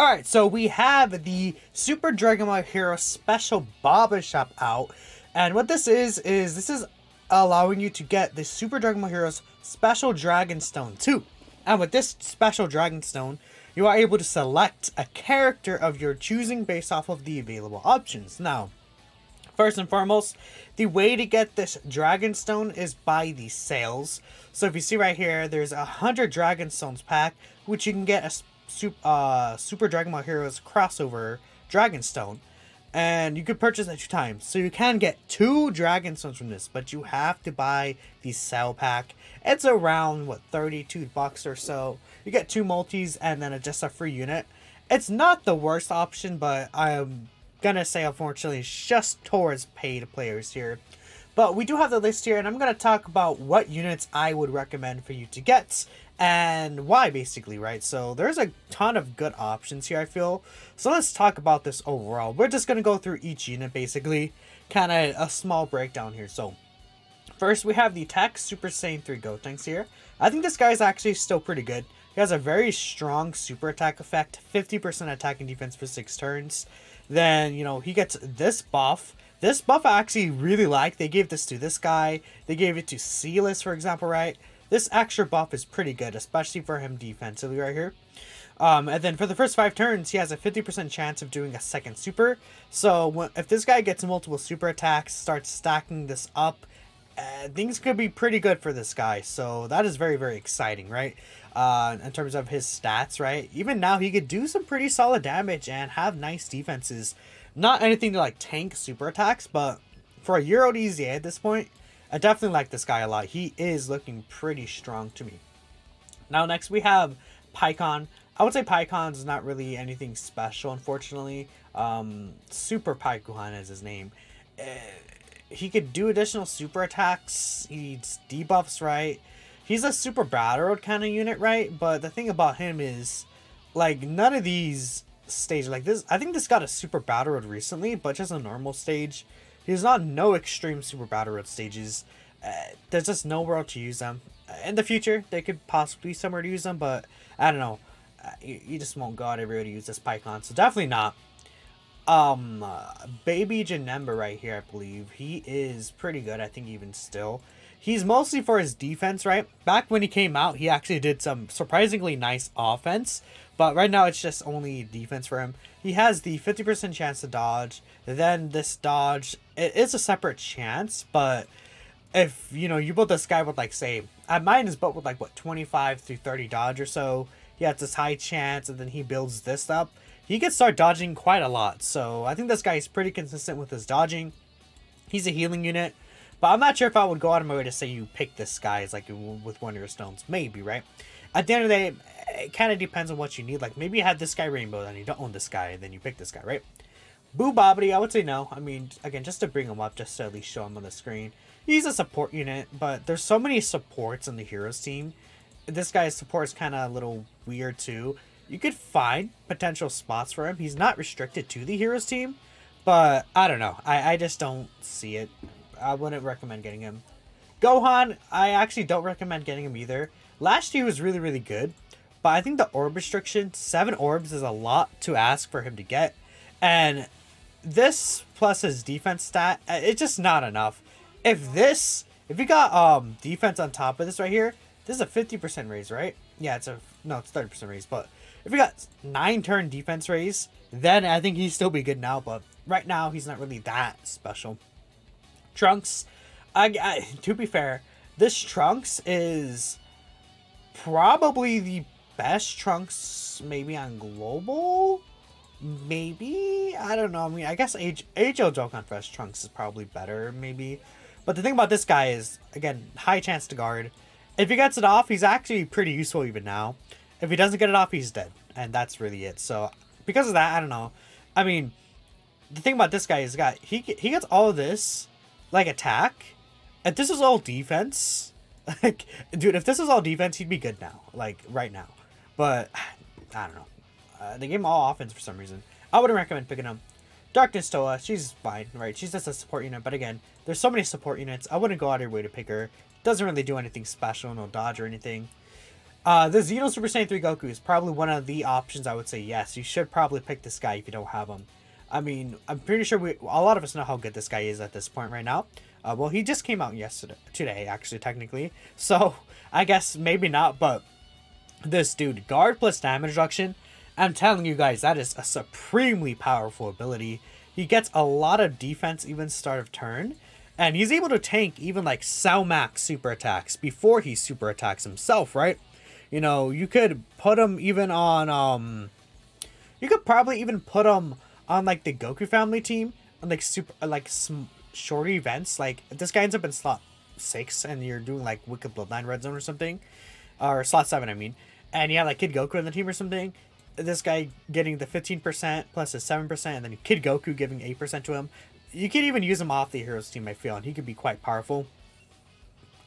Alright, so we have the Super Dragon Ball Hero Special Baba Shop out. And what this is allowing you to get the Super Dragon Ball Heroes Special Dragon Stone 2. And with this Special Dragon Stone, you are able to select a character of your choosing based off of the available options. Now, first and foremost, the way to get this Dragon Stone is by the sales. So if you see right here, there's 100 Dragon Stones pack, which you can get a Super Dragon Ball Heroes crossover Dragon Stone. And you could purchase it 2 times. So you can get 2 Dragon Stones from this, but you have to buy the sale pack. It's around, what, $32 or so. You get 2 multis and then just a free unit. It's not the worst option, but I'm gonna say, unfortunately, it's just towards paid players here. But we do have the list here, and I'm gonna talk about what units I would recommend for you to get and why, basically, right? So there's a ton of good options here, I feel. So let's talk about this overall. We're just gonna go through each unit, basically, kind of a small breakdown here. So first, we have the Tech Super Saiyan 3 Gotenks here. I think this guy is actually still pretty good. He has a very strong super attack effect, 50% attack and defense for 6 turns. Then, you know, he gets this buff. This buff I actually really like. They gave this to this guy. They gave it to Sealess, for example, right? This extra buff is pretty good, especially for him defensively right here. And then for the first 5 turns, he has a 50% chance of doing a second super. So if this guy gets multiple super attacks, starts stacking this up, things could be pretty good for this guy. So that is very, very exciting, right? In terms of his stats, right? Even now, he could do some pretty solid damage and have nice defenses. Not anything to like tank super attacks, but for a Euro DZ at this point, I definitely like this guy a lot. He is looking pretty strong to me. Now next we have Pikkon. I would say Pikkon is not really anything special, unfortunately. Super Pikkon is his name. He could do additional super attacks. He's debuffs, right? He's a super battle road kind of unit, right? But the thing about him is, like, none of these stages like this. I think this got a super battle road recently, but just a normal stage. He's not no extreme super battle road stages. There's just nowhere to use them. In the future, they could possibly be somewhere to use them, but I don't know. You just won't go out everywhere to use this Pikkon, so definitely not. Baby Janemba right here, I believe. He is pretty good, I think, even still. He's mostly for his defense, right? Back when he came out, he actually did some surprisingly nice offense. But right now, it's just only defense for him. He has the 50% chance to dodge. Then this dodge, it is a separate chance. But if, you know, you build this guy with, like, say, mine is built with, like, what, 25 through 30 dodge or so. He has this high chance, and then he builds this up. He can start dodging quite a lot. So I think this guy is pretty consistent with his dodging. He's a healing unit. But I'm not sure if I would go out of my way to say you pick this guy as like with one of your stones. Maybe, right? At the end of the day, it kind of depends on what you need. Like, maybe you had this guy Rainbow, and you don't own this guy, and then you pick this guy, right? Boo Bobbity, I would say no. I mean, again, just to bring him up, just to at least show him on the screen. He's a support unit, but there's so many supports on the Heroes team. This guy's support is kind of a little weird, too. You could find potential spots for him. He's not restricted to the Heroes team, but I don't know. I just don't see it. I wouldn't recommend getting him. Gohan, I actually don't recommend getting him either. Last year was really, really good, but I think the orb restriction, 7 orbs is a lot to ask for him to get. And this plus his defense stat, it's just not enough. If you got defense on top of this right here, this is a 50% raise, right? Yeah, it's 30% raise, but if you got 9 turn defense raise, then I think he'd still be good now, but right now he's not really that special. Trunks, to be fair, this Trunks is probably the best Trunks maybe on global. Maybe, I don't know. I mean, I guess HO Dokkan Fresh Trunks is probably better, maybe. But the thing about this guy is, again, high chance to guard. If he gets it off, he's actually pretty useful even now. If he doesn't get it off, he's dead, and that's really it. So because of that, I don't know. I mean, the thing about this guy is he gets all of this. Like, attack. If this is all defense, like, dude, if this is all defense, he'd be good now. Like, right now. But, I don't know. They gave him all offense for some reason. I wouldn't recommend picking him. Darkness Toa, she's fine, right? She's just a support unit. But again, there's so many support units. I wouldn't go out of your way to pick her. Doesn't really do anything special, no dodge or anything. The Xeno Super Saiyan 3 Goku is probably one of the options. I would say yes. You should probably pick this guy if you don't have him. I mean, I'm pretty sure a lot of us know how good this guy is at this point right now. Well, he just came out today, actually, technically. So, I guess maybe not, but this dude, guard plus damage reduction, I'm telling you guys, that is a supremely powerful ability. He gets a lot of defense even start of turn, and he's able to tank even like Salmax super attacks before he super attacks himself, right? You know, you could put him even on, you could probably even put him on like the Goku family team, on like shorter events. Like if this guy ends up in slot 6 and you're doing like Wicked Bloodline Red Zone or something, or slot 7 I mean, and you have like Kid Goku in the team or something, this guy getting the 15% plus his 7%, and then Kid Goku giving 8% to him, you can even use him off the Heroes team, I feel, and he could be quite powerful.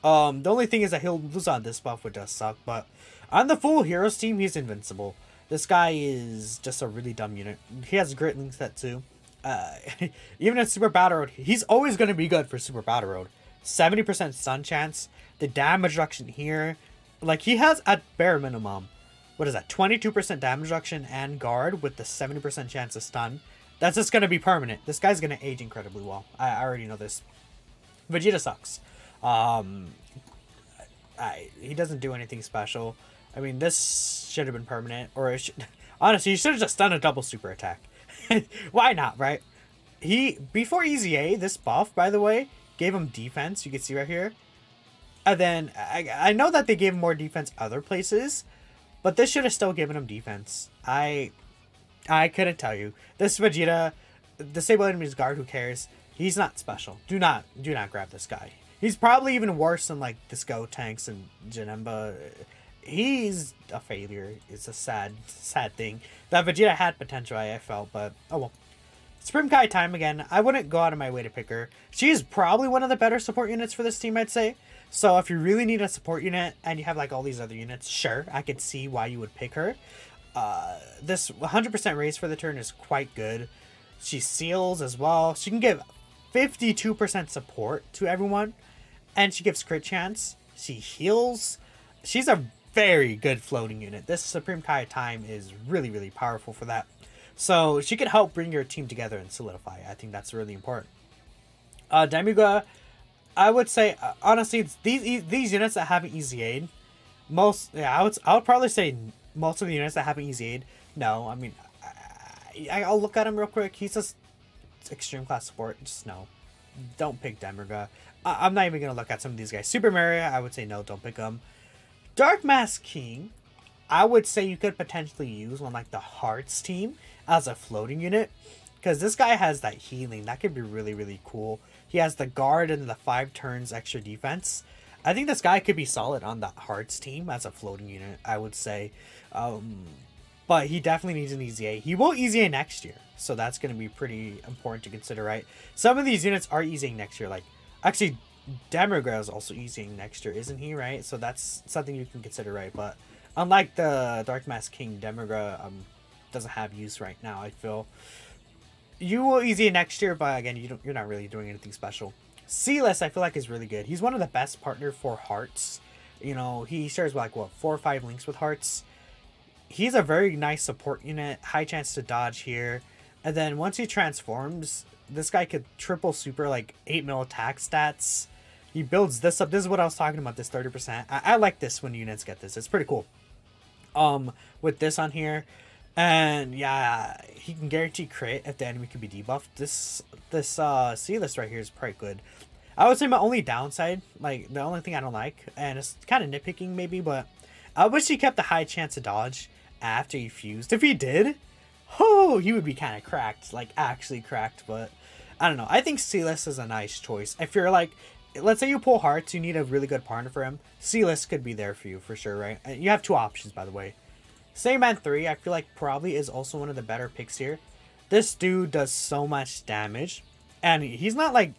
The only thing is that he'll lose on this buff, which does suck, but on the full Heroes team, he's invincible. This guy is just a really dumb unit. He has a great link set too. Even in Super Battle Road, he's always going to be good for Super Battle Road. 70% stun chance. The damage reduction here, like he has at bare minimum, what is that, 22% damage reduction and guard with the 70% chance of stun. That's just going to be permanent. This guy's going to age incredibly well. I already know this. Vegeta sucks. He doesn't do anything special. I mean, this should have been permanent, or it should, honestly, he should have just done a double super attack. Why not, right? Before EZA, this buff, by the way, gave him defense. You can see right here. And then, I know that they gave him more defense other places, but this should have still given him defense. I couldn't tell you. This Vegeta, disable enemy's guard, who cares? He's not special. Do not grab this guy. He's probably even worse than like the Go Tanks and Janemba. He's a failure. It's a sad thing. That Vegeta had potential, I felt, but oh well. Supreme Kai time again. I wouldn't go out of my way to pick her. She's probably one of the better support units for this team, I'd say. So if you really need a support unit and you have like all these other units, sure, I could see why you would pick her. This 100% raise for the turn is quite good. She seals as well. She can give 52% support to everyone, and she gives crit chance. She heals. She's a very good floating unit. This Supreme Kai time is really, really powerful for that. So she could help bring your team together and solidify. I think that's really important. Demiga, I would say, honestly, it's these units that haven't EZA'd, I would probably say most of the units that haven't EZA'd, no. I mean, I'll look at him real quick. He's just extreme class support. Just no. Don't pick Demiga. I'm not even going to look at some of these guys. Super Mario, I would say no, don't pick him. Dark Mask King, I would say you could potentially use on like the Hearts team as a floating unit, because this guy has that healing. That could be really, really cool. He has the guard and the 5 turns extra defense. I think this guy could be solid on the Hearts team as a floating unit, I would say. But he definitely needs an EZA. He will EZA next year, so that's going to be pretty important to consider, right? Some of these units are EZAing next year. Like, actually, Demigra is also EZAing next year, isn't he, right? So that's something you can consider, right? But unlike the Dark Mask King, Demigra doesn't have use right now, I feel. You will EZA next year, but again, you're not really doing anything special. Sealess, I feel like, is really good. He's one of the best partner for Hearts. You know, he shares like, what, 4 or 5 links with Hearts. He's a very nice support unit. High chance to dodge here. And then once he transforms, this guy could triple super, like 8 mil attack stats. He builds this up. This is what I was talking about, this 30%. I like this when units get this. It's pretty cool. With this on here. And yeah, he can guarantee crit if the enemy can be debuffed. This Sealess right here is pretty good. I would say my only downside, like the only thing I don't like, and it's kind of nitpicking maybe, but I wish he kept the high chance of dodge after he fused. If he did, oh, he would be kind of cracked, like actually cracked. But I don't know. I think Sealess is a nice choice. If you're like, let's say you pull Hearts, you need a really good partner for him. Sealess could be there for you for sure, right? And you have 2 options, by the way. Sandman 3, I feel like probably is also one of the better picks here. This dude does so much damage, and he's not like,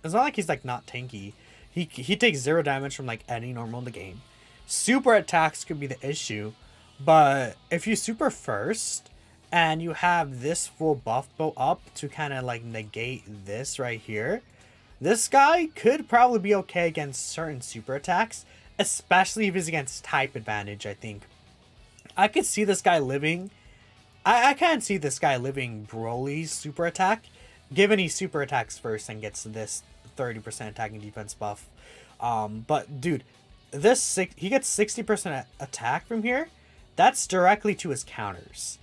it's not like he's like not tanky. He takes 0 damage from like any normal in the game. Super attacks could be the issue, but if you super first and you have this full buff built up to kind of like negate this right here, this guy could probably be okay against certain super attacks. especially if he's against type advantage. I think I could see this guy living. I can't see this guy living Broly's super attack, given he super attacks first and gets this 30% attacking defense buff. But dude, he gets 60% attack from here. That's directly to his counters.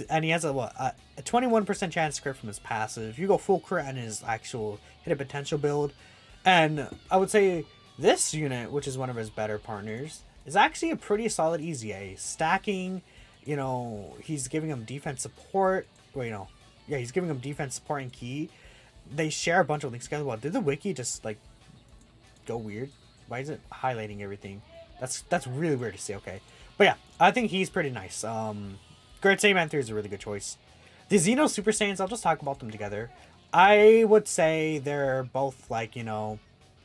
And he has a 21% chance to crit from his passive. You go full crit on his actual hit a potential build. And I would say this unit, which is one of his better partners, is actually a pretty solid easy A. Stacking, you know, he's giving him defense support. Well, you know, yeah, he's giving him defense support and key. They share a bunch of links together. Well, did the wiki just like go weird? Why is it highlighting everything? That's really weird to see. Okay, but yeah, I think he's pretty nice. Great Saiyaman 3 is a really good choice. The Xeno Super Saiyans, I'll just talk about them together. I would say they're both like, you know,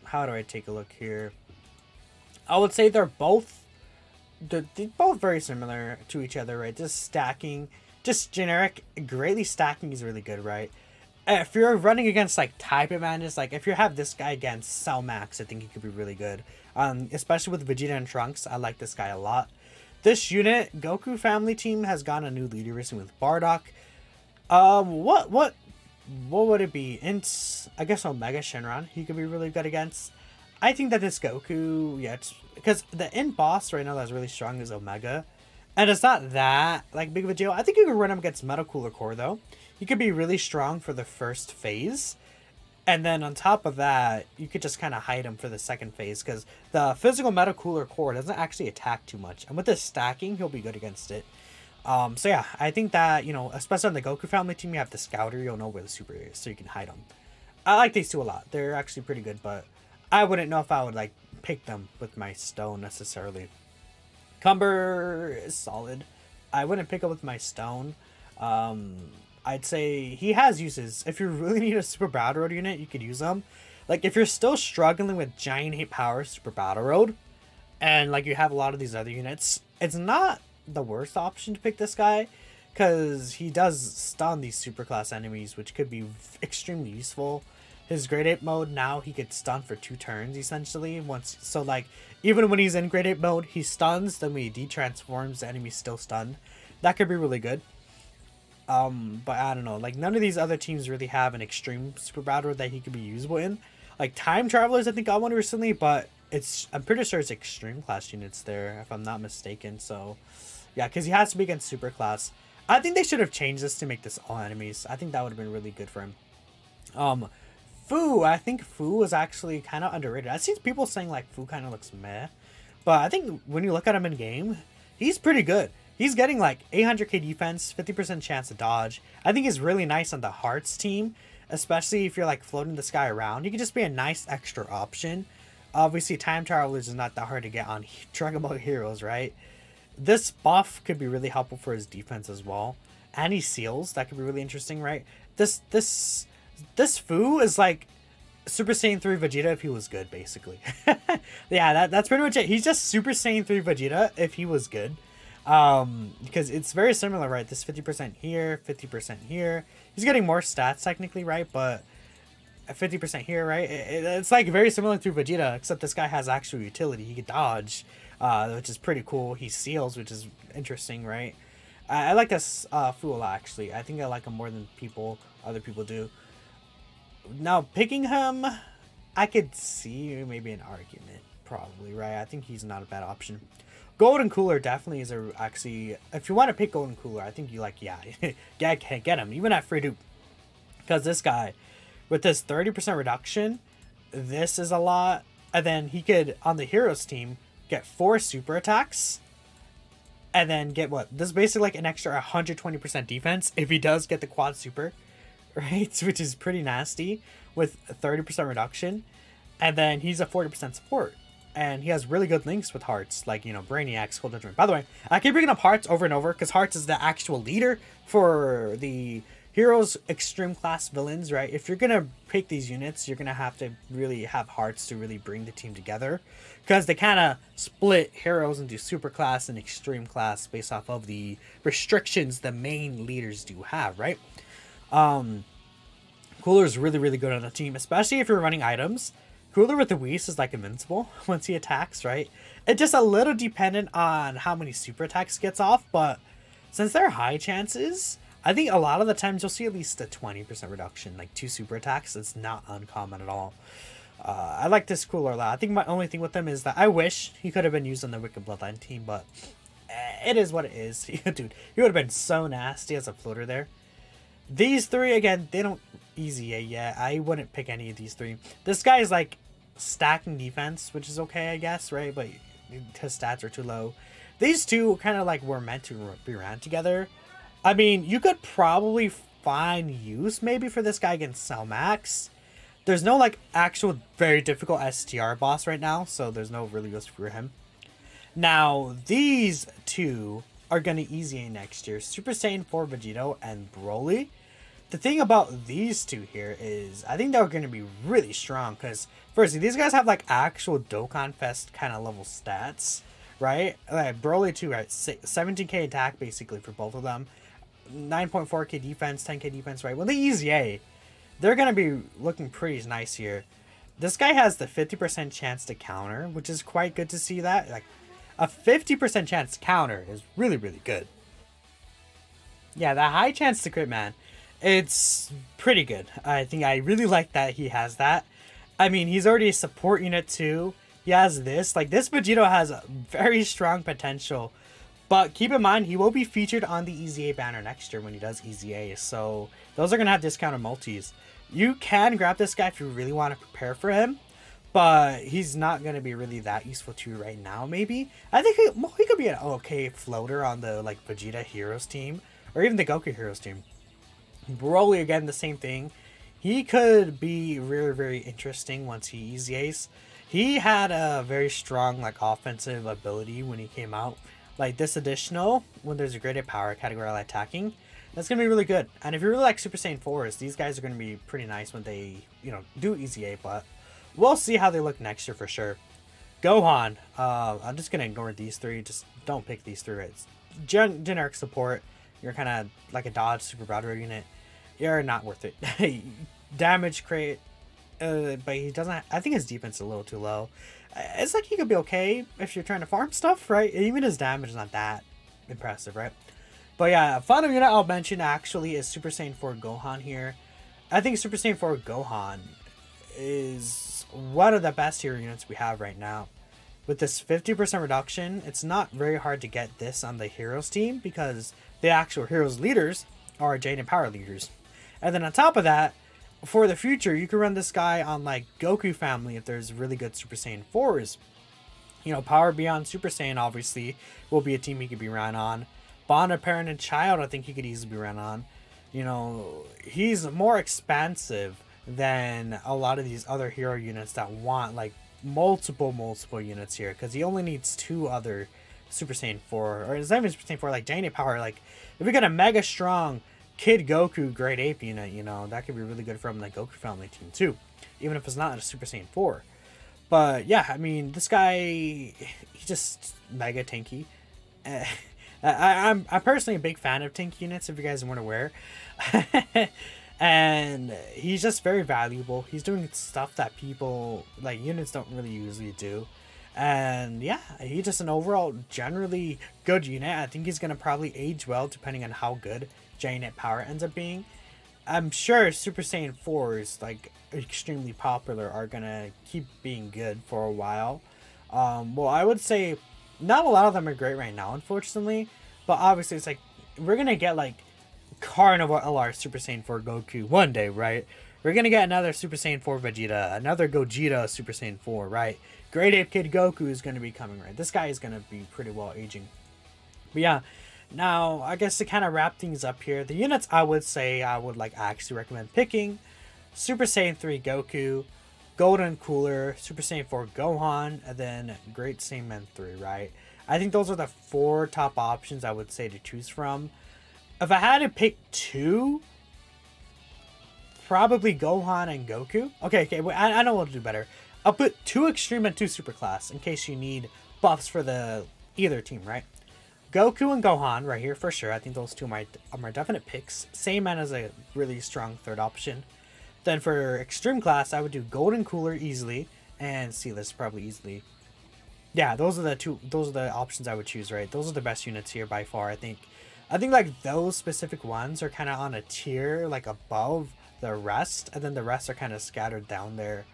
how do I take a look here? I would say they're both very similar to each other, right? Just stacking, just generic, greatly stacking is really good, right? If you're running against like type advantage, like if you have this guy against Cell Max, I think he could be really good. Especially with Vegeta and Trunks, I like this guy a lot. This unit, Goku family team, has gotten a new leader recently with Bardock. What would it be? I guess Omega Shenron, he could be really good against. I think that this Goku, yeah, it's because the end boss right now that's really strong is Omega, and it's not that like big of a deal. I think you could run him against Metal Cooler Core though. He could be really strong for the first phase, and then on top of that, you could just kind of hide him for the second phase because the physical Metal Cooler Core doesn't actually attack too much, and with this stacking, he'll be good against it. So yeah, I think that, you know, especially on the Goku family team, you have the Scouter, you'll know where the super is, so you can hide them. I like these two a lot. They're actually pretty good, but I wouldn't know if I would like pick them with my stone necessarily. Cumber is solid. I wouldn't pick it with my stone. I'd say he has uses. If you really need a Super Battle Road unit, you could use them. Like if you're still struggling with Giant 8 Power Super Battle Road, and like you have a lot of these other units, it's not the worst option to pick this guy, because he does stun these super class enemies, which could be extremely useful. His grade 8 mode, now he could stun for 2 turns essentially. So like even when he's in grade 8 mode, he stuns, then when he de-transforms, the enemy's still stunned. That could be really good. But I don't know, like none of these other teams really have an extreme super battle that he could be usable in. Like Time Travelers, I think got one recently, but I'm pretty sure it's extreme class units there, if I'm not mistaken. So yeah, because he has to be against super class. I think they should have changed this to make this all enemies. I think that would have been really good for him. Fu, I think Fu was actually kind of underrated. I've seen people saying like Fu kind of looks meh, but I think when you look at him in game, he's pretty good. He's getting like 800k defense, 50% chance to dodge. I think he's really nice on the Hearts team, especially if you're like floating the sky around. He could just be a nice extra option. Obviously, Time Travelers is not that hard to get on Dragon Ball Heroes, right? This buff could be really helpful for his defense as well. And he seals. That could be really interesting, right? This Fu is like Super Saiyan 3 Vegeta if he was good, basically. Yeah, that's pretty much it. He's just Super Saiyan 3 Vegeta if he was good. Because it's very similar, right? This 50% here, 50% here. He's getting more stats technically, right? But 50% here, right? It's like very similar to Vegeta, except this guy has actual utility. He can dodge, which is pretty cool. He seals, which is interesting, right? I like this Fu a lot, actually. I think I like him more than other people do. Now, picking him, I could see maybe an argument, probably, right? I think he's not a bad option. Golden Cooler definitely is actually, if you want to pick Golden Cooler, I think you like, yeah, get him, even at free dupe. Because this guy, with this 30% reduction, this is a lot. And then he could, on the Heroes team, get 4 super attacks. And then get what? This is basically like an extra 120% defense if he does get the quad super, right? Which is pretty nasty with a 30% reduction. And then he's a 40% support. And he has really good links with Hearts, like, you know, Brainiac, Skull Judgment. By the way, I keep bringing up Hearts over and over because Hearts is the actual leader for the Heroes Extreme Class villains, right? If you're going to pick these units, you're going to have to really have Hearts to really bring the team together. Because they kind of split Heroes into Super Class and Extreme Class based off of the restrictions the main leaders do have, right? Cooler is really, really good on the team, especially if you're running items. Cooler with the Whis is like invincible once he attacks, right? It's just a little dependent on how many super attacks gets off, but since they're high chances, I think a lot of the times you'll see at least a 20% reduction, like 2 super attacks. It's not uncommon at all. I like this Cooler a lot. I think my only thing with him is that I wish he could have been used on the Wicked Bloodline team, but it is what it is. Dude, he would have been so nasty as a floater there. These 3, again, they don't easy A yet. I wouldn't pick any of these 3. This guy is like stacking defense, which is okay, I guess, right? But his stats are too low. These 2 kind of like were meant to be ran together. I mean, you could probably find use maybe for this guy against Cell Max. There's no like actual very difficult STR boss right now, so there's no really use for him. Now, these 2 are going to easy A next year. Super Saiyan 4 Vegito and Broly. The thing about these 2 here is I think they're going to be really strong because, firstly, these guys have like actual Dokkan Fest kind of level stats, right? Like Broly 2, right? 17k attack basically for both of them. 9.4k defense, 10k defense, right? When they easy A, they're going to be looking pretty nice here. This guy has the 50% chance to counter, which is quite good to see that. Like, a 50% chance to counter is really, really good. Yeah, that high chance to crit, man, it's pretty good. I think I really like that he has that. I mean, he's already a support unit too. He has this. Like, this Vegito has a very strong potential. But keep in mind, he will be featured on the Easy A banner next year when he does Easy A. So, those are going to have discounted multis. You can grab this guy if you really want to prepare for him. But he's not going to be really that useful to you right now, maybe. I think he could be an okay floater on the like Vegeta Heroes team. Or even the Goku Heroes team. Broly, again, the same thing. He could be very, very interesting once he Easy Ace. He had a very strong like offensive ability when he came out. Like this additional, when there's a graded power category like attacking, that's going to be really good. And if you really like Super Saiyan 4s, these guys are going to be pretty nice when they, you know, do Easy A, but we'll see how they look next year for sure. Gohan, I'm just going to ignore these 3. Just don't pick these 3. It's generic support. You're kind of like a dodge super battery unit. You're not worth it. Damage crate, but he doesn't. I think his defense is a little too low. It's like he could be okay if you're trying to farm stuff, right? Even his damage is not that impressive, right? But yeah, final unit I'll mention actually is Super Saiyan 4 Gohan here. I think Super Saiyan 4 Gohan is one of the best hero units we have right now. With this 50% reduction, it's not very hard to get this on the Heroes team because the actual Heroes leaders are Jaden Power leaders. And then on top of that, for the future, you can run this guy on like Goku family if there's really good Super Saiyan 4s. You know, Power Beyond Super Saiyan obviously will be a team he could be run on. Bond of Parent and Child, I think he could easily be run on. You know, he's more expansive than a lot of these other hero units that want like multiple units here, because he only needs 2 other Super Saiyan 4, or it's not even Super Saiyan 4, like Giant Power. Like if we got a mega strong Kid Goku grade Ape unit, you know, that could be really good from the Goku family team too, even if it's not a Super Saiyan 4. But yeah, I mean, this guy, he's just mega tanky. I'm personally a big fan of tank units, if you guys weren't aware. And he's just very valuable. He's doing stuff that people, like units, don't really usually do. And yeah, he's just an overall generally good unit. I think he's going to probably age well depending on how good Giant Power ends up being. I'm sure Super Saiyan 4s, like extremely popular, are going to keep being good for a while. Well, I would say not a lot of them are great right now, unfortunately. But obviously, it's like we're going to get like Carnival LR Super Saiyan 4 Goku one day, right? We're going to get another Super Saiyan 4 Vegeta, another Gogeta Super Saiyan 4, right? Great Ape Kid Goku is going to be coming, right? This guy is going to be pretty well aging. But yeah, now I guess to kind of wrap things up here, the units I would say I would like actually recommend picking: Super Saiyan 3 Goku, Golden Cooler, Super Saiyan 4 Gohan, and then Great Saiyan 3, right? I think those are the 4 top options I would say to choose from. If I had to pick 2, probably Gohan and Goku. Okay, wait, I know what to do better. I'll put 2 Extreme and 2 Super Class in case you need buffs for the either team, right? Goku and Gohan right here for sure. I think those 2 are my definite picks. Same man as a really strong 3rd option. Then for Extreme Class, I would do Golden Cooler easily. and Sealess probably easily. Yeah, those are the options I would choose, right? Those are the best units here by far, I think. I think like those specific ones are kind of on a tier like above the rest, and then the rest are kind of scattered down there.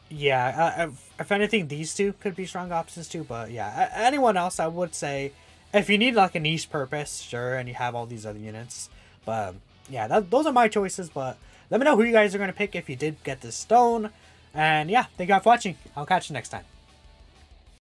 Yeah, if anything, these two could be strong options too, but yeah, anyone else I would say, if you need like a niche purpose, sure, and you have all these other units. But yeah, those are my choices, but let me know who you guys are going to pick if you did get this stone. And yeah, thank you all for watching. I'll catch you next time.